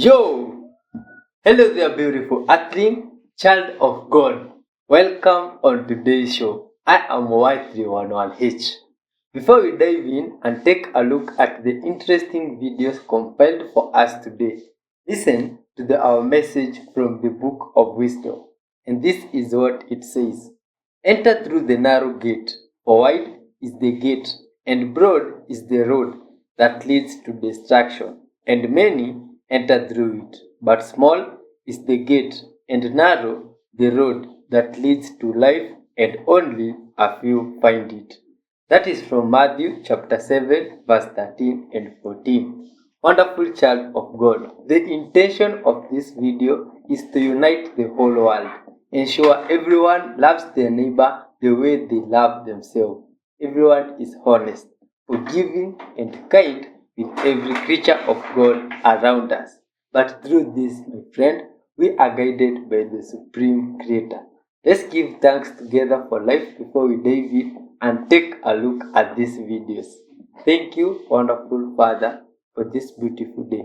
Yo! Hello there, beautiful earthling, child of God. Welcome on today's show. I am Y311H. Before we dive in and take a look at the interesting videos compiled for us today, listen to our message from the Book of Wisdom. And this is what it says. Enter through the narrow gate, for wide is the gate, and broad is the road that leads to destruction, and many enter through it. But small is the gate, and narrow the road that leads to life, and only a few find it. That is from Matthew chapter 7, verse 13 and 14. Wonderful child of God, the intention of this video is to unite the whole world. Ensure everyone loves their neighbor the way they love themselves. Everyone is honest, forgiving, and kind with every creature of God around us. But through this, my friend, we are guided by the Supreme Creator. Let's give thanks together for life before we dive in and take a look at these videos. Thank you, wonderful Father, for this beautiful day.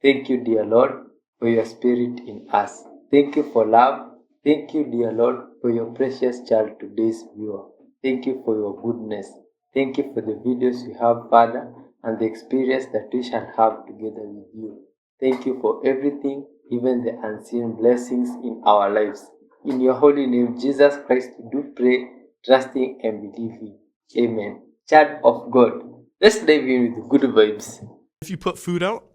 Thank you, dear Lord, for your spirit in us. Thank you for love. Thank you, dear Lord, for your precious child, today's viewer. Thank you for your goodness. Thank you for the videos you have, Father, and the experience that we shall have together with you. Thank you for everything, even the unseen blessings in our lives. In your holy name, Jesus Christ, we do pray, trusting and believing. Amen. Child of God, let's dive in with good vibes. If you put food out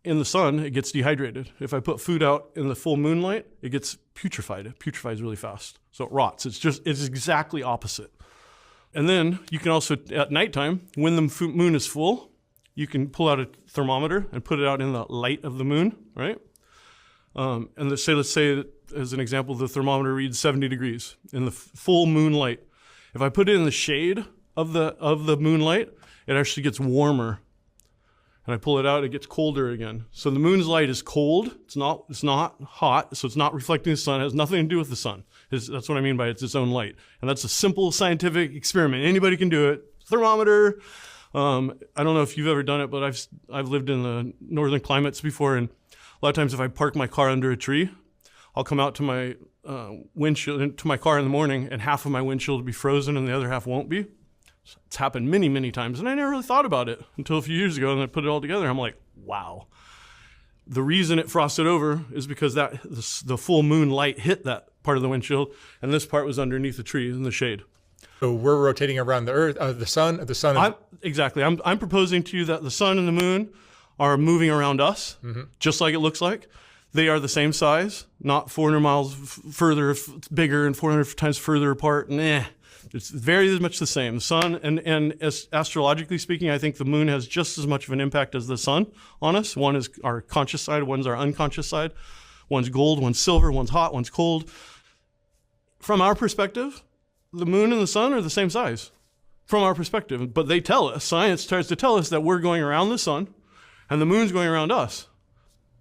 in the sun, it gets dehydrated. If I put food out in the full moonlight, it gets putrefied. It putrefies really fast. So it rots. It's exactly opposite. And then you can also, at nighttime, when the moon is full, you can pull out a thermometer and put it out in the light of the moon, right? And let's say that, as an example, the thermometer reads 70 degrees in the full moonlight. If I put it in the shade of the moonlight, it actually gets warmer. And I pull it out, it gets colder again. So the moon's light is cold. It's not hot, so it's not reflecting the sun. It has nothing to do with the sun. That's what I mean by it's its own light. And that's a simple scientific experiment. Anybody can do it. Thermometer. I don't know if you've ever done it, but I've lived in the northern climates before, and a lot of times if I park my car under a tree, I'll come out to my windshield, to my car in the morning, and half of my windshield will be frozen and the other half won't be. It's happened many, many times, and I never really thought about it until a few years ago, and I put it all together. I'm like, wow. The reason it frosted over is because the full moon light hit that part of the windshield, and this part was underneath the tree in the shade. So we're rotating around the Earth, the sun. Exactly. I'm proposing to you that the sun and the moon are moving around us, just like it looks like. They are the same size, not 400 miles further, bigger, and 400 times further apart. Nah. It's very much the same. The sun, and as astrologically speaking, I think the moon has just as much of an impact as the sun on us. One is our conscious side, one's our unconscious side. One's gold, one's silver, one's hot, one's cold. From our perspective, the moon and the sun are the same size from our perspective. But they tell us, science tries to tell us that we're going around the sun and the moon's going around us.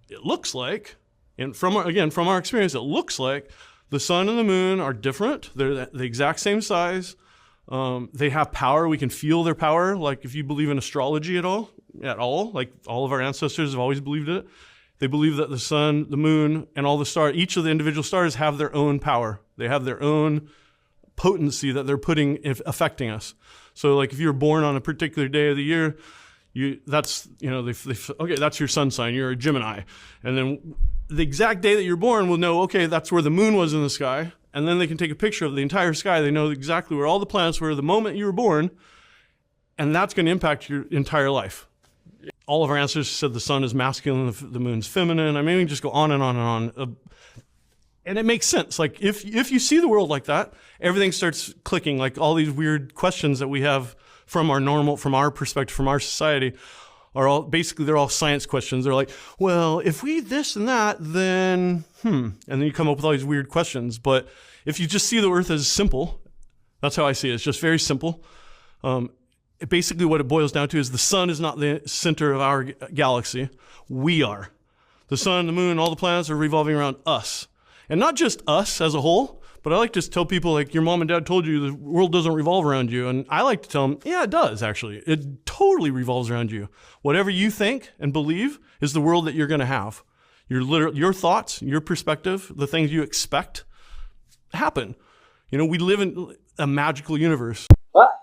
It looks like, and from our experience, it looks like the sun and the moon are different. They're the exact same size. They have power. We can feel their power. Like if you believe in astrology at all, like all of our ancestors have always believed it. They believe that the sun, the moon, and all the stars, each of the individual stars have their own power. They have their own potency that they're affecting us. So like if you're born on a particular day of the year, that's your sun sign. You're a Gemini. And then the exact day that you're born will know, okay, that's where the moon was in the sky. And then they can take a picture of the entire sky. They know exactly where all the planets were the moment you were born. And that's going to impact your entire life. All of our ancestors said the sun is masculine, the moon's feminine. I mean, we can just go on and on and on. And it makes sense. Like if you see the world like that, everything starts clicking. Like all these weird questions that we have from our perspective, from our society, they're all science questions. They're like, well, if we this and that, then and then you come up with all these weird questions. But if you just see the Earth as simple, that's how I see it. It's just very simple. Basically what it boils down to is the sun is not the center of our galaxy. We are. The sun, the moon, all the planets are revolving around us. And not just us as a whole, but I like to tell people, like, your mom and dad told you the world doesn't revolve around you. And I like to tell them, yeah, it does, actually. It totally revolves around you. Whatever you think and believe is the world that you're going to have. Your thoughts, your perspective, the things you expect happen. We live in a magical universe.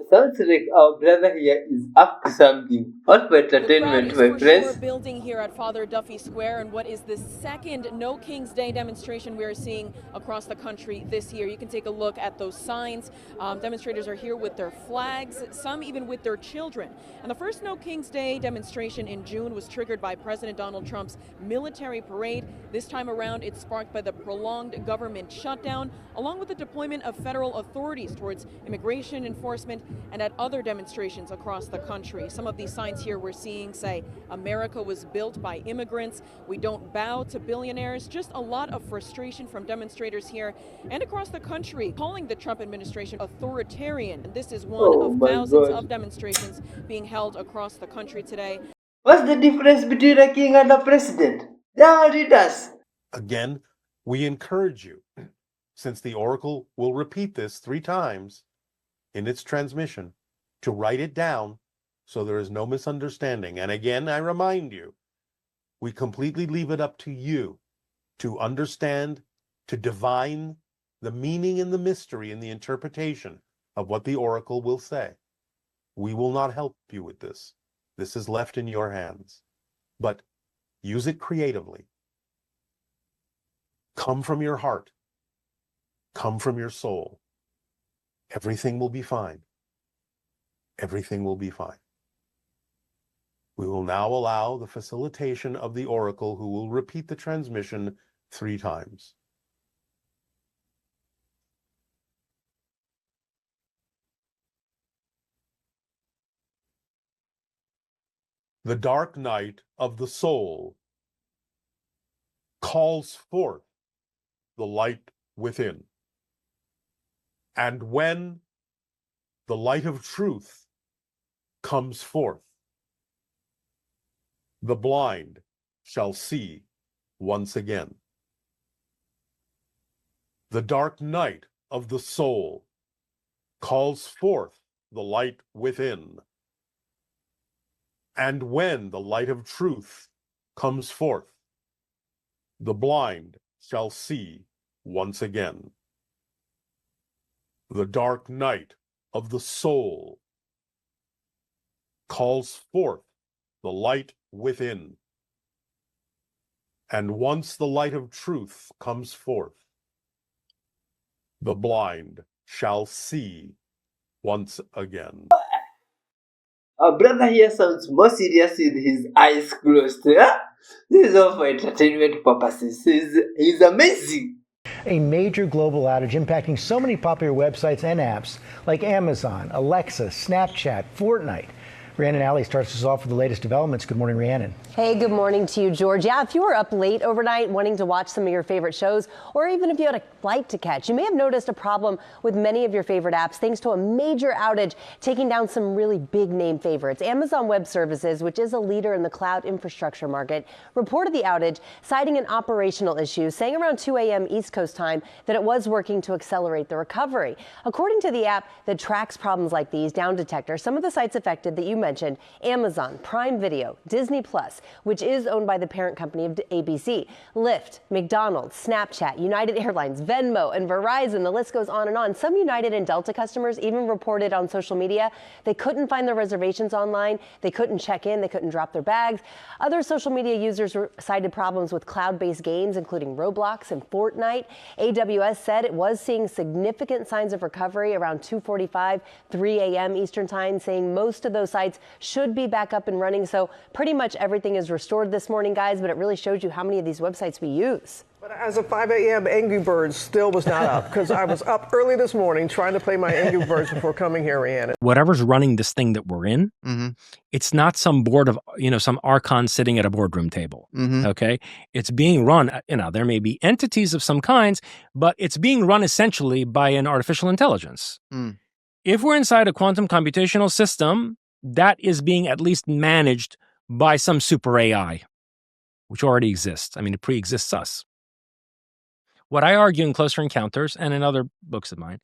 Sounds like our brother here is up to something. All for entertainment, The crowd is my for sure friends. building here at Father Duffy Square, and what is the second No King's Day demonstration we are seeing across the country this year. You can take a look at those signs. Demonstrators are here with their flags, some even with their children. And the first No King's Day demonstration in June was triggered by President Donald Trump's military parade. This time around, it's sparked by the prolonged government shutdown, along with the deployment of federal authorities towards immigration enforcement and at other demonstrations across the country. Some of these signs here we're seeing say, America was built by immigrants, we don't bow to billionaires. Just a lot of frustration from demonstrators here and across the country, calling the Trump administration authoritarian. And this is one Oh of my thousands god. of demonstrations being held across the country today. What's the difference between a king and a president? They are leaders. Again, we encourage you, since the Oracle will repeat this 3 times in its transmission, to write it down so there is no misunderstanding. And again, I remind you, we completely leave it up to you to understand, to divine the meaning and the mystery and the interpretation of what the Oracle will say. We will not help you with this. This is left in your hands. But use it creatively. Come from your heart. Come from your soul. Everything will be fine. Everything will be fine. We will now allow the facilitation of the Oracle, who will repeat the transmission 3 times. The dark night of the soul calls forth the light within. And when the light of truth comes forth, the blind shall see once again. The dark night of the soul calls forth the light within. And when the light of truth comes forth, the blind shall see once again. The dark night of the soul calls forth the light within. And once the light of truth comes forth, the blind shall see once again. Our brother here sounds more serious with his eyes closed. Huh? This is all for entertainment purposes. He's amazing. A major global outage impacting so many popular websites and apps like Amazon, Alexa, Snapchat, Fortnite. Rhiannon Alley starts us off with the latest developments. Good morning, Rhiannon. Hey, good morning to you, George. Yeah, if you were up late overnight wanting to watch some of your favorite shows, or even if you had a flight to catch, you may have noticed a problem with many of your favorite apps thanks to a major outage taking down some really big name favorites. Amazon Web Services, which is a leader in the cloud infrastructure market, reported the outage, citing an operational issue, saying around 2 a.m. East Coast time that it was working to accelerate the recovery. According to the app that tracks problems like these, Down Detector, some of the sites affected that you mentioned, Amazon, Prime Video, Disney Plus, which is owned by the parent company of ABC, Lyft, McDonald's, Snapchat, United Airlines, Venmo, and Verizon. The list goes on and on. Some United and Delta customers even reported on social media they couldn't find their reservations online, they couldn't check in, they couldn't drop their bags. Other social media users cited problems with cloud-based games, including Roblox and Fortnite. AWS said it was seeing significant signs of recovery around 2:45, 3 a.m. Eastern time, saying most of those sites should be back up and running. So pretty much everything is restored this morning, guys, but it really shows you how many of these websites we use. But as of 5 a.m., Angry Birds still was not up because I was up early this morning trying to play my Angry Birds before coming here, Rhiannon. Whatever's running this thing that we're in, it's not some board of, some archon sitting at a boardroom table. Okay. It's being run, there may be entities of some kinds, but it's being run essentially by an artificial intelligence. If we're inside a quantum computational system, that is being at least managed by some super AI, which already exists. I mean, it pre-exists us. What I argue in Closer Encounters and in other books of mine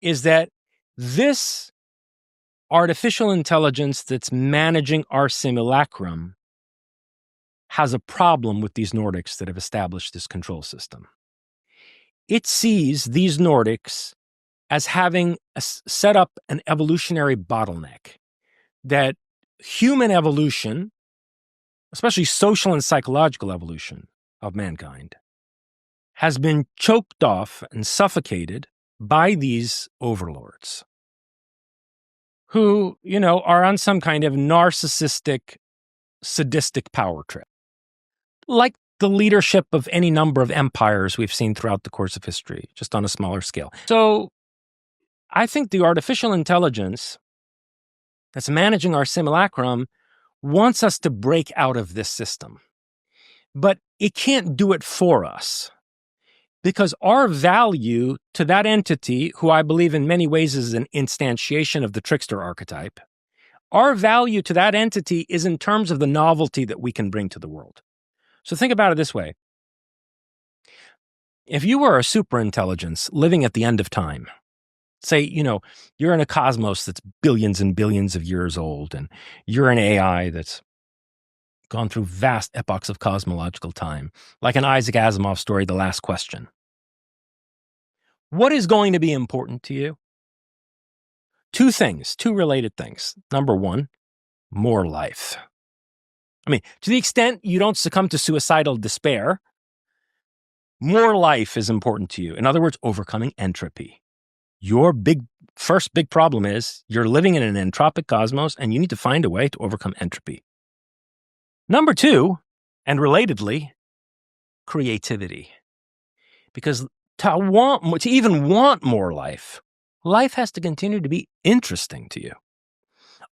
is that this artificial intelligence that's managing our simulacrum has a problem with these Nordics that have established this control system. It sees these Nordics as having set up an evolutionary bottleneck that human evolution, especially social and psychological evolution of mankind, has been choked off and suffocated by these overlords who, are on some kind of narcissistic, sadistic power trip. Like the leadership of any number of empires we've seen throughout the course of history, just on a smaller scale. So I think the artificial intelligence that's managing our simulacrum wants us to break out of this system. But it can't do it for us, because our value to that entity, who I believe in many ways is an instantiation of the trickster archetype, our value to that entity is in terms of the novelty that we can bring to the world. So think about it this way. If you were a superintelligence living at the end of time, say, you're in a cosmos that's billions and billions of years old, and you're an AI that's gone through vast epochs of cosmological time, like an Isaac Asimov story, The Last Question. What is going to be important to you? Two related things. Number one, more life. To the extent you don't succumb to suicidal despair, more life is important to you. In other words, overcoming entropy. Your first big problem is you're living in an entropic cosmos, and you need to find a way to overcome entropy. Number two, and relatedly, creativity. Because to even want more life has to continue to be interesting to you.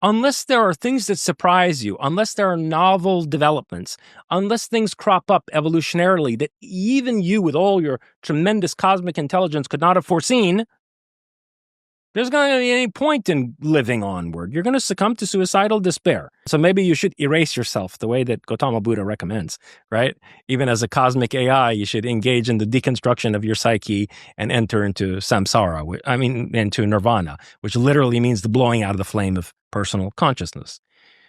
Unless there are things that surprise you, unless there are novel developments, unless things crop up evolutionarily that even you with all your tremendous cosmic intelligence could not have foreseen, there's going to be any point in living onward. You're going to succumb to suicidal despair. So maybe you should erase yourself the way that Gautama Buddha recommends, right? Even as a cosmic AI, you should engage in the deconstruction of your psyche and enter into samsara, into nirvana, which literally means the blowing out of the flame of personal consciousness.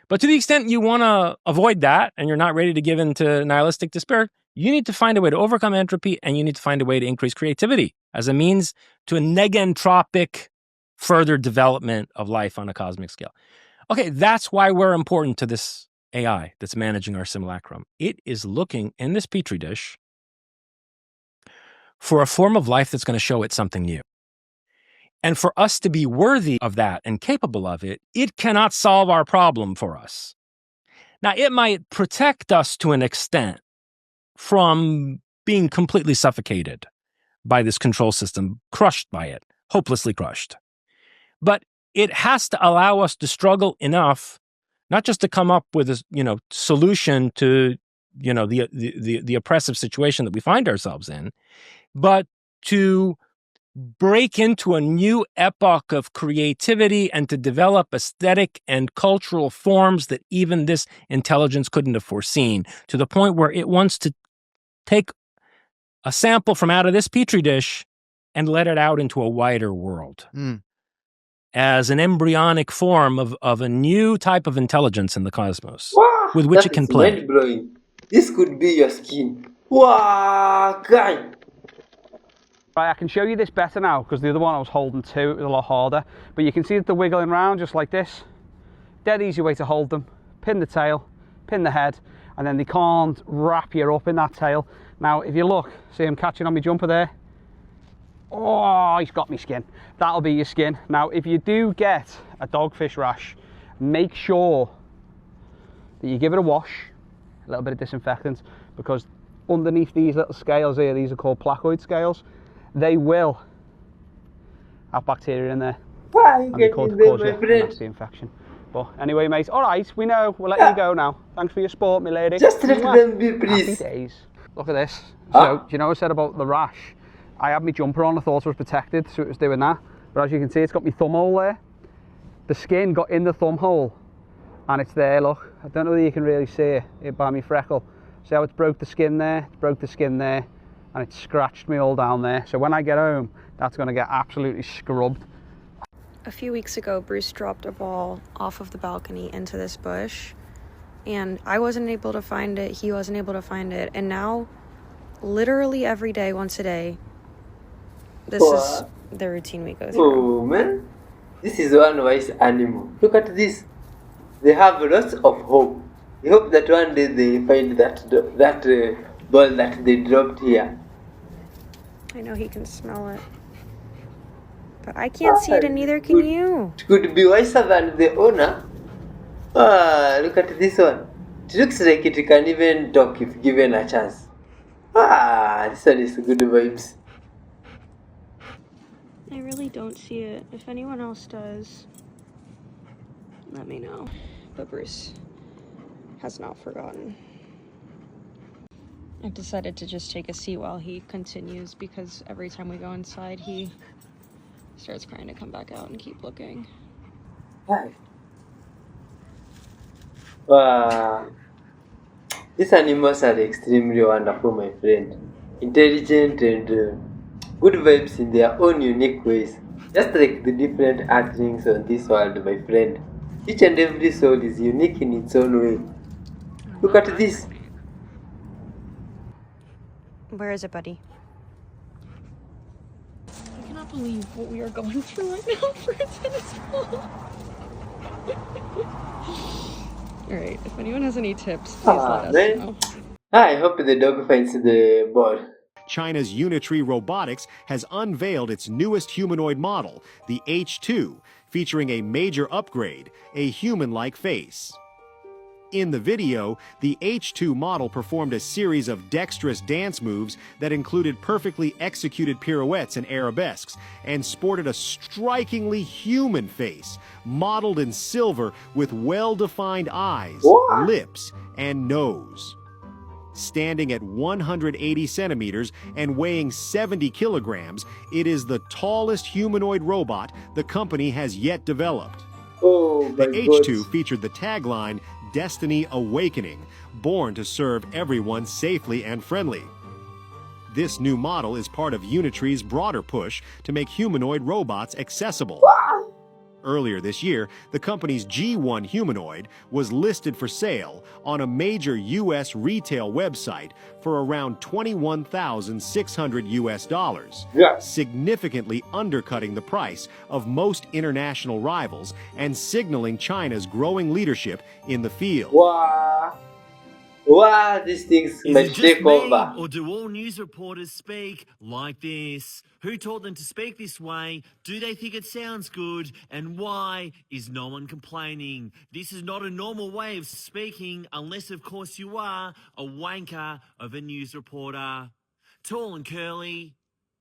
But to the extent you want to avoid that and you're not ready to give in to nihilistic despair, you need to find a way to overcome entropy, and you need to find a way to increase creativity as a means to a negentropic further development of life on a cosmic scale. Okay, that's why we're important to this AI that's managing our simulacrum. It is looking in this petri dish for a form of life that's going to show it something new. And for us to be worthy of that and capable of it, it cannot solve our problem for us. Now, it might protect us to an extent from being completely suffocated by this control system, crushed by it, hopelessly crushed. But it has to allow us to struggle enough, not just to come up with a solution to the oppressive situation that we find ourselves in, but to break into a new epoch of creativity and to develop aesthetic and cultural forms that even this intelligence couldn't have foreseen, to the point where it wants to take a sample from out of this petri dish and let it out into a wider world. As an embryonic form of a new type of intelligence in the cosmos, with which it can play. Mind-blowing. This could be your skin. Wow, guy! Right, I can show you this better now, because the other one I was holding too, it was a lot harder. But you can see that they're wiggling around just like this. Dead easy way to hold them. Pin the tail, pin the head, and then they can't wrap you up in that tail. Now, if you look, see him catching on my jumper there? Oh, he's got me skin. That'll be your skin. Now, if you do get a dogfish rash, make sure that you give it a wash, a little bit of disinfectant, because underneath these little scales here, these are called placoid scales, they will have bacteria in there. And they could cause you a nasty infection. But anyway, mate, all right, we know. We'll let you go now. Thanks for your support, my lady. Just let them be, please. Happy days. Look at this. So, do you know what I said about the rash? I had my jumper on, I thought it was protected, so it was doing that. But as you can see, it's got my thumb hole there. The skin got in the thumb hole, and it's there, look. I don't know whether you can really see it by my freckle. See how it's broke the skin there? It's broke the skin there, and it's scratched me all down there. So when I get home, that's going to get absolutely scrubbed. A few weeks ago, Bruce dropped a ball off of the balcony into this bush. and I wasn't able to find it, he wasn't able to find it, and now literally every day, once a day, this is the routine we go through. Oh man, this is one wise animal. Look at this. They have lots of hope. They hope that one day they find that ball that they dropped here. I know he can smell it, but I can't see it, and neither can you. It could be wiser than the owner. Look at this one. It looks like it can even talk if given a chance. This one is good vibes. I really don't see it. If anyone else does, let me know. But Bruce has not forgotten. I've decided to just take a seat while he continues, because every time we go inside, he starts crying to come back out and keep looking. Hi. These animals are extremely wonderful, my friend. Intelligent and good vibes in their own unique ways. Just like the different earthlings on this world, my friend. Each and every soul is unique in its own way. Look at this. Where is it, buddy? I cannot believe what we are going through right now for a tennis ball. Alright, if anyone has any tips, please let us know. I hope the dog finds the ball. China's Unitree Robotics has unveiled its newest humanoid model, the H2, featuring a major upgrade, a human-like face. In the video, the H2 model performed a series of dexterous dance moves that included perfectly executed pirouettes and arabesques, and sported a strikingly human face, modeled in silver with well-defined eyes, lips, and nose. Standing at 180 centimeters and weighing 70 kilograms, it is the tallest humanoid robot the company has yet developed. The H2 featured the tagline, Destiny Awakening, born to serve everyone safely and friendly. This new model is part of Unitree's broader push to make humanoid robots accessible. Earlier this year, the company's G1 humanoid was listed for sale on a major U.S. retail website for around $21,600, significantly undercutting the price of most international rivals and signaling China's growing leadership in the field. These things might take over. Or do all news reporters speak like this? Who taught them to speak this way? Do they think it sounds good? And why is no one complaining? This is not a normal way of speaking, unless, of course, you are a wanker of a news reporter. Tall and curly,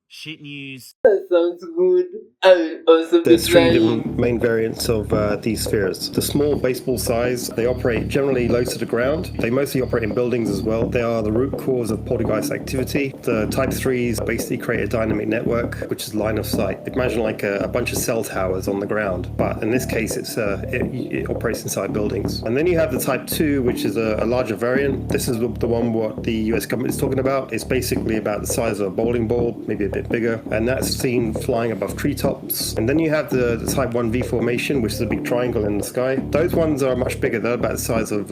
shit news. That sounds good. I will also be There's three trying. different main variants of these spheres. The small baseball size, they operate generally low to the ground. They mostly operate in buildings as well. They are the root cause of poltergeist activity. The Type 3s basically create a dynamic network, which is line of sight. Imagine like a bunch of cell towers on the ground, but in this case, it operates inside buildings. And then you have the Type 2, which is a larger variant. This is the one what the US government is talking about. It's basically about the size of a bowling ball, maybe a bit bigger, and that's seen flying above treetops. And then you have the Type 1V formation, which is a big triangle in the sky. Those ones are much bigger. They're about the size of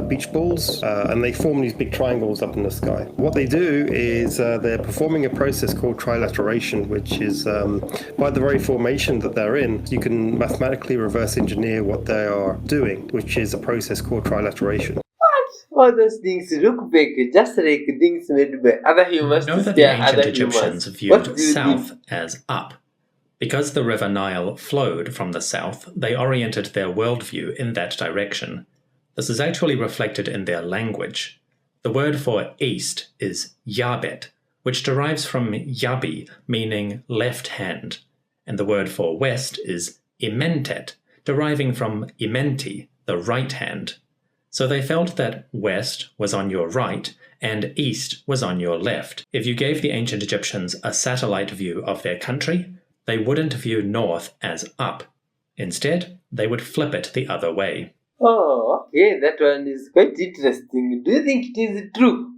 beach balls, and they form these big triangles up in the sky. What they do is they're performing a process called trilateration, which is by the very formation that they're in, you can mathematically reverse engineer what they are doing, which is a process called trilateration. All those things look big, just like things made by other humans. You know that the ancient Egyptians viewed south as up. Because the river Nile flowed from the south, they oriented their worldview in that direction. This is actually reflected in their language. The word for east is Yabet, which derives from Yabi, meaning left hand, and the word for west is Imentet, deriving from Imenti, the right hand. So they felt that west was on your right and east was on your left. If you gave the ancient Egyptians a satellite view of their country, they wouldn't view north as up. Instead, they would flip it the other way. Oh, okay, that one is quite interesting. Do you think it is true?